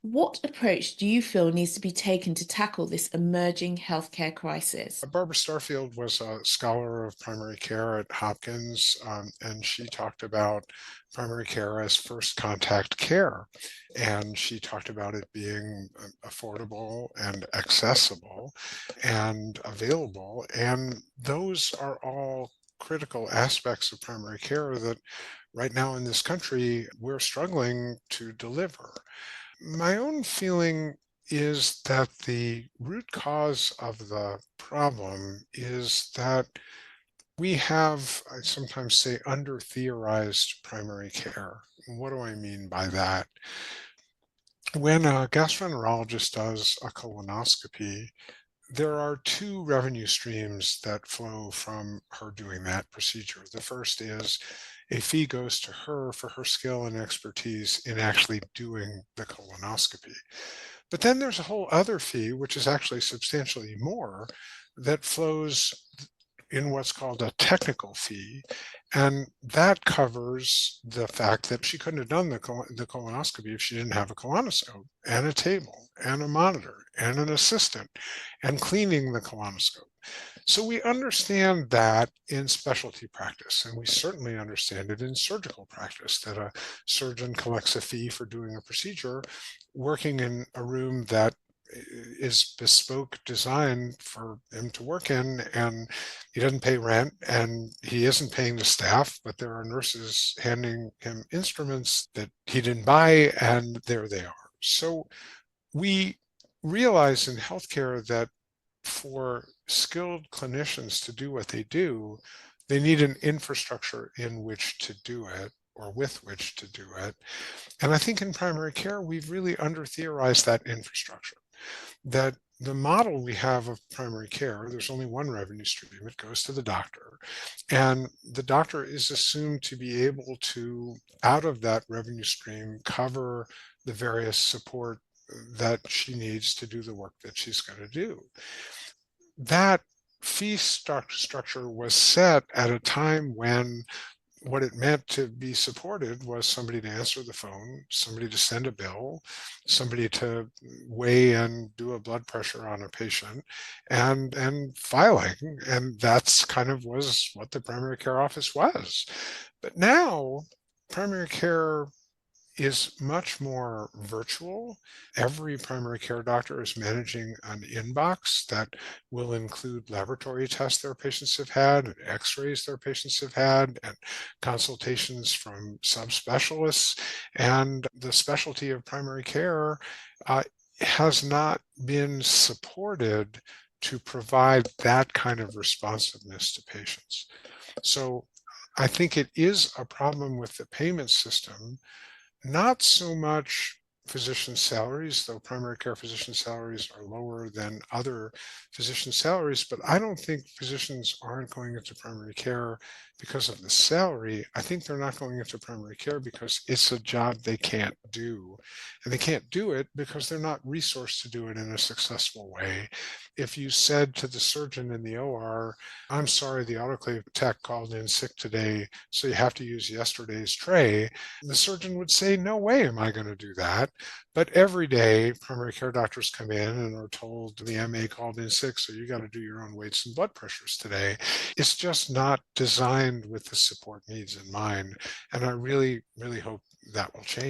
What approach do you feel needs to be taken to tackle this emerging healthcare crisis? Barbara Starfield was a scholar of primary care at Hopkins, and she talked about primary care as first contact care. And she talked about it being affordable and accessible and available. And those are all critical aspects of primary care that right now in this country we're struggling to deliver. My own feeling is that the root cause of the problem is that we have, I sometimes say, under theorized primary care. What do I mean by that? When a gastroenterologist does a colonoscopy, there are two revenue streams that flow from her doing that procedure. The first is a fee goes to her for her skill and expertise in actually doing the colonoscopy. But then there's a whole other fee, which is actually substantially more, that flows in what's called a technical fee. And that covers the fact that she couldn't have done the colonoscopy if she didn't have a colonoscope and a table and a monitor and an assistant and cleaning the colonoscope. So we understand that in specialty practice, and we certainly understand it in surgical practice, that a surgeon collects a fee for doing a procedure working in a room that is bespoke design for him to work in, and he doesn't pay rent and he isn't paying the staff, but there are nurses handing him instruments that he didn't buy, and there they are. So we realize in healthcare that for skilled clinicians to do what they do, they need an infrastructure in which to do it or with which to do it. And I think in primary care, we've really under theorized that infrastructure, that the model we have of primary care, there's only one revenue stream. It goes to the doctor. And the doctor is assumed to be able to, out of that revenue stream, cover the various support that she needs to do the work that she's going to do. That structure was set at a time when what it meant to be supported was somebody to answer the phone, somebody to send a bill, somebody to weigh and do a blood pressure on a patient, and filing. And that's kind of was what the primary care office was. But now primary care is much more virtual. Every primary care doctor is managing an inbox that will include laboratory tests their patients have had, and x-rays their patients have had, and consultations from subspecialists. And the specialty of primary care uh, has not been supported to provide that kind of responsiveness to patients. So I think it is a problem with the payment system, not so much physician salaries, though primary care physician salaries are lower than other physician salaries, but I don't think physicians aren't going into primary care because of the salary. I think they're not going into primary care because it's a job they can't do. And they can't do it because they're not resourced to do it in a successful way. If you said to the surgeon in the OR, I'm sorry, the autoclave tech called in sick today, so you have to use yesterday's tray, the surgeon would say, no way am I going to do that. But every day, primary care doctors come in and are told the MA called in sick, so you got to do your own weights and blood pressures today. It's just not designed with the support needs in mind. And I really, really hope that will change.